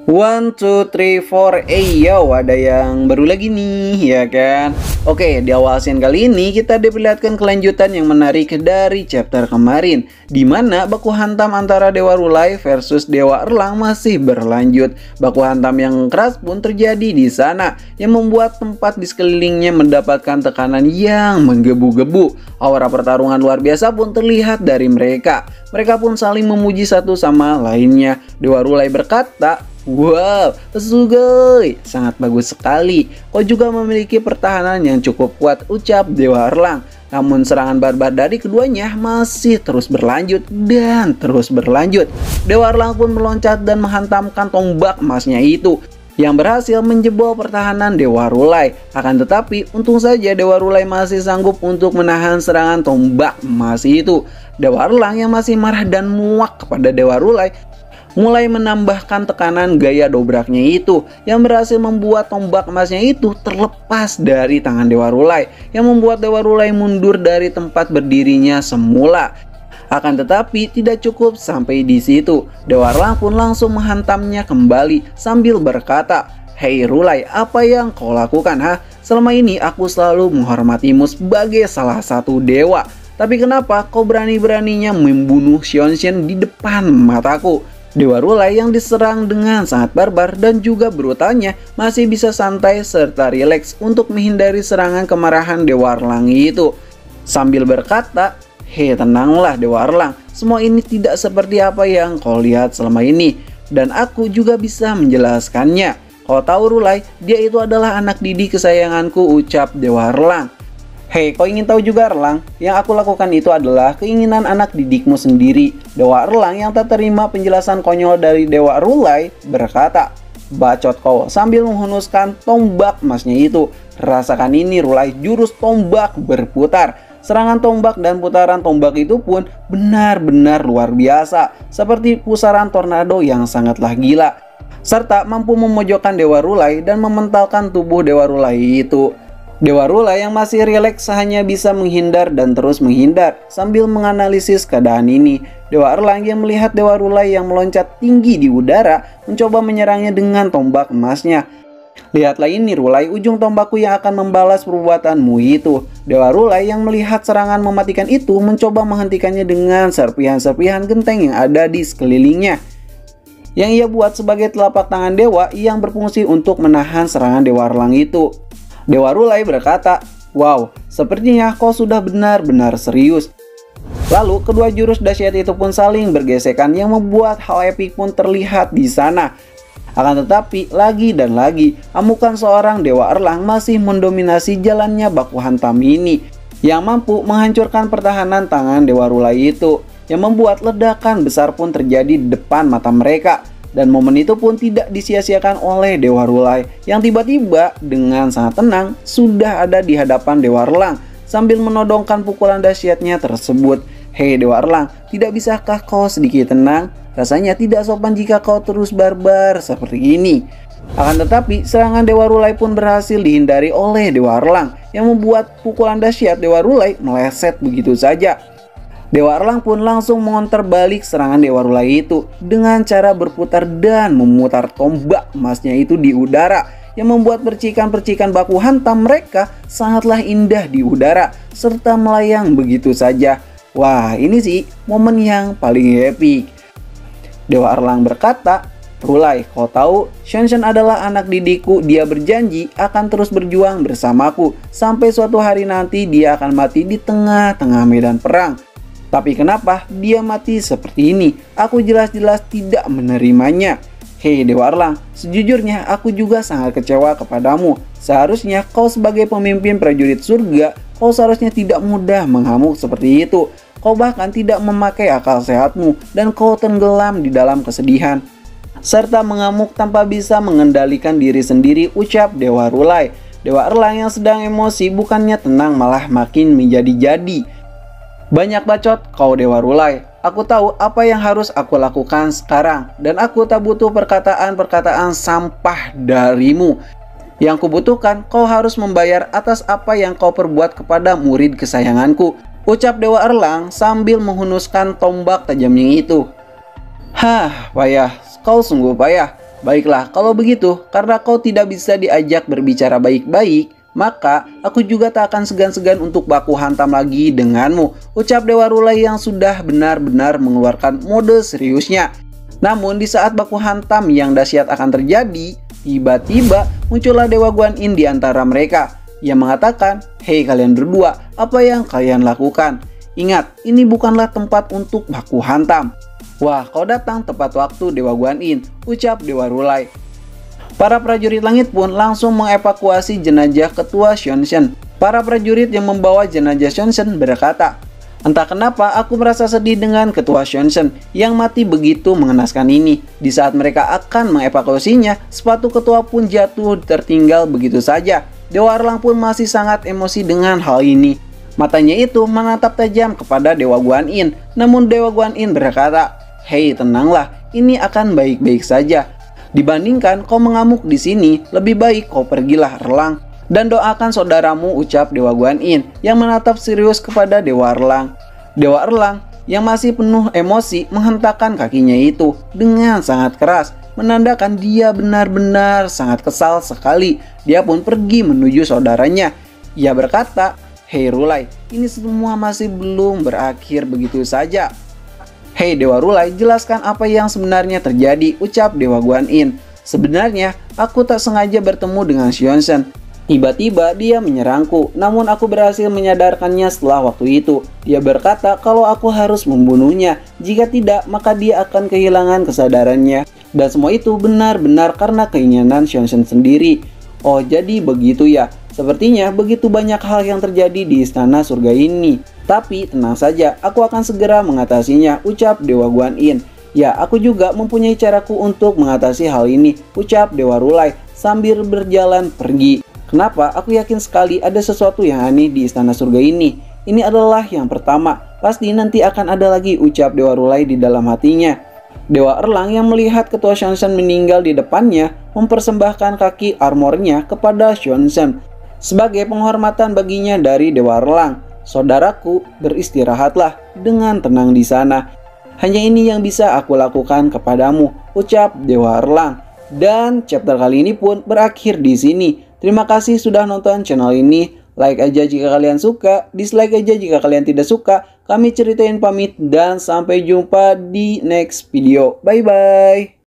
One, two, three, four, yo, ada yang baru lagi nih, ya kan? Oke, di awal scene kali ini kita diperlihatkan kelanjutan yang menarik dari chapter kemarin, di mana baku hantam antara Dewa Rulai versus Dewa Erlang masih berlanjut. Baku hantam yang keras pun terjadi di sana, yang membuat tempat di sekelilingnya mendapatkan tekanan yang menggebu-gebu. Aura pertarungan luar biasa pun terlihat dari mereka. Mereka pun saling memuji satu sama lainnya. Dewa Rulai berkata, "Wow, Sugoi, sangat bagus sekali. Kau juga memiliki pertahanan yang cukup kuat," ucap Dewa Erlang. Namun serangan barbar dari keduanya masih terus berlanjut dan terus berlanjut. Dewa Erlang pun meloncat dan menghantamkan tombak emasnya itu, yang berhasil menjebol pertahanan Dewa Rulai. Akan tetapi, untung saja Dewa Rulai masih sanggup untuk menahan serangan tombak emas itu. Dewa Erlang yang masih marah dan muak kepada Dewa Rulai mulai menambahkan tekanan gaya dobraknya itu, yang berhasil membuat tombak emasnya itu terlepas dari tangan Dewa Rulai, yang membuat Dewa Rulai mundur dari tempat berdirinya semula. Akan tetapi tidak cukup sampai di situ. Dewa Erlang pun langsung menghantamnya kembali sambil berkata, "Hei Rulai, apa yang kau lakukan, ha? Selama ini aku selalu menghormatimu sebagai salah satu dewa. Tapi kenapa kau berani-beraninya membunuh Xionshen di depan mataku?" Dewa Rulai yang diserang dengan sangat barbar dan juga brutalnya masih bisa santai serta rileks untuk menghindari serangan kemarahan Dewa Erlang itu. Sambil berkata, "Hei, tenanglah Dewa Erlang, semua ini tidak seperti apa yang kau lihat selama ini. Dan aku juga bisa menjelaskannya. Kau tahu Rulai, dia itu adalah anak didik kesayanganku," ucap Dewa Erlang. "Hei, kau ingin tahu juga Erlang? Yang aku lakukan itu adalah keinginan anak didikmu sendiri." Dewa Erlang yang tak terima penjelasan konyol dari Dewa Rulai berkata, "Bacot kau," sambil menghunuskan tombak emasnya itu. "Rasakan ini Rulai, jurus tombak berputar." Serangan tombak dan putaran tombak itu pun benar-benar luar biasa, seperti pusaran tornado yang sangatlah gila, serta mampu memojokkan Dewa Rulai dan mementalkan tubuh Dewa Rulai itu. Dewa Rulai yang masih rileks hanya bisa menghindar dan terus menghindar sambil menganalisis keadaan ini. Dewa Erlang yang melihat Dewa Rulai yang meloncat tinggi di udara mencoba menyerangnya dengan tombak emasnya. "Lihatlah ini Rulai, ujung tombakku yang akan membalas perbuatanmu itu." Dewa Rulai yang melihat serangan mematikan itu mencoba menghentikannya dengan serpihan-serpihan genteng yang ada di sekelilingnya, yang ia buat sebagai telapak tangan dewa yang berfungsi untuk menahan serangan Dewa Erlang itu. Dewa Rulai berkata, "Wow, sepertinya kau sudah benar-benar serius." Lalu kedua jurus dahsyat itu pun saling bergesekan yang membuat hal epik pun terlihat di sana. Akan tetapi lagi dan lagi amukan seorang Dewa Erlang masih mendominasi jalannya baku hantam ini, yang mampu menghancurkan pertahanan tangan Dewa Rulai itu, yang membuat ledakan besar pun terjadi di depan mata mereka. Dan momen itu pun tidak disia-siakan oleh Dewa Rulai, yang tiba-tiba dengan sangat tenang sudah ada di hadapan Dewa Erlang sambil menodongkan pukulan dahsyatnya tersebut. "Hei Dewa Erlang, tidak bisakah kau sedikit tenang? Rasanya tidak sopan jika kau terus barbar seperti ini." Akan tetapi serangan Dewa Rulai pun berhasil dihindari oleh Dewa Erlang, yang membuat pukulan dahsyat Dewa Rulai meleset begitu saja. Dewa Erlang pun langsung mengonter balik serangan Dewa Rulai itu dengan cara berputar dan memutar tombak emasnya itu di udara, yang membuat percikan-percikan baku hantam mereka sangatlah indah di udara serta melayang begitu saja. Wah, ini sih momen yang paling epic. Dewa Erlang berkata, "Rulai, kau tahu Xionshen adalah anak didikku. Dia berjanji akan terus berjuang bersamaku sampai suatu hari nanti dia akan mati di tengah-tengah medan perang. Tapi kenapa dia mati seperti ini? Aku jelas-jelas tidak menerimanya." "Hei Dewa Erlang, sejujurnya aku juga sangat kecewa kepadamu. Seharusnya kau sebagai pemimpin prajurit surga, kau seharusnya tidak mudah mengamuk seperti itu. Kau bahkan tidak memakai akal sehatmu dan kau tenggelam di dalam kesedihan serta mengamuk tanpa bisa mengendalikan diri sendiri," ucap Dewa Rulai. Dewa Erlang yang sedang emosi bukannya tenang malah makin menjadi-jadi. "Banyak bacot kau Dewa Rulai. Aku tahu apa yang harus aku lakukan sekarang, dan aku tak butuh perkataan-perkataan sampah darimu. Yang kubutuhkan, kau harus membayar atas apa yang kau perbuat kepada murid kesayanganku," ucap Dewa Erlang sambil menghunuskan tombak tajamnya itu. "Hah, payah, kau sungguh payah. Baiklah, kalau begitu, karena kau tidak bisa diajak berbicara baik-baik, maka aku juga tak akan segan-segan untuk baku hantam lagi denganmu, ucap Dewa Rulai yang sudah benar-benar mengeluarkan mode seriusnya. Namun di saat baku hantam yang dahsyat akan terjadi, tiba-tiba muncullah Dewa Guan Yin di antara mereka. Ia mengatakan, "Hei kalian berdua, apa yang kalian lakukan? Ingat, ini bukanlah tempat untuk baku hantam." "Wah, kau datang tepat waktu Dewa Guan Yin," ucap Dewa Rulai. Para prajurit langit pun langsung mengevakuasi jenazah ketua Xionshen. Para prajurit yang membawa jenazah Xionshen berkata, "Entah kenapa aku merasa sedih dengan ketua Xionshen yang mati begitu mengenaskan ini. Di saat mereka akan mengevakuasinya, sepatu ketua pun jatuh tertinggal begitu saja." Dewa Erlang pun masih sangat emosi dengan hal ini. Matanya itu menatap tajam kepada Dewa Guan Yin. Namun Dewa Guan Yin berkata, "Hei, tenanglah, ini akan baik-baik saja. Dibandingkan kau mengamuk di sini, lebih baik kau pergilah Erlang dan doakan saudaramu," ucap Dewa Guan Yin yang menatap serius kepada Dewa Erlang. Dewa Erlang yang masih penuh emosi menghentakkan kakinya itu dengan sangat keras, menandakan dia benar-benar sangat kesal sekali. Dia pun pergi menuju saudaranya. Ia berkata, "Hei Rulai, ini semua masih belum berakhir begitu saja." "Hei Dewa Rulai, jelaskan apa yang sebenarnya terjadi," ucap Dewa Guan Yin. "Sebenarnya aku tak sengaja bertemu dengan Xionshen. Tiba-tiba dia menyerangku, namun aku berhasil menyadarkannya setelah waktu itu. Dia berkata kalau aku harus membunuhnya, jika tidak maka dia akan kehilangan kesadarannya. Dan semua itu benar-benar karena keinginan Xionshen sendiri." "Oh, jadi begitu ya. Sepertinya begitu banyak hal yang terjadi di istana surga ini. Tapi tenang saja, aku akan segera mengatasinya," ucap Dewa Guan Yin. "Ya, aku juga mempunyai caraku untuk mengatasi hal ini," ucap Dewa Rulai sambil berjalan pergi. "Kenapa? Aku yakin sekali ada sesuatu yang aneh di istana surga ini. Ini adalah yang pertama. Pasti nanti akan ada lagi," ucap Dewa Rulai di dalam hatinya. Dewa Erlang yang melihat ketua Xionshen meninggal di depannya mempersembahkan kaki armornya kepada Xionshen sebagai penghormatan baginya dari Dewa Erlang. "Saudaraku, beristirahatlah dengan tenang di sana. Hanya ini yang bisa aku lakukan kepadamu," ucap Dewa Erlang. Dan chapter kali ini pun berakhir di sini. Terima kasih sudah nonton channel ini. Like aja jika kalian suka, dislike aja jika kalian tidak suka. Kami ceritain pamit dan sampai jumpa di next video. Bye bye.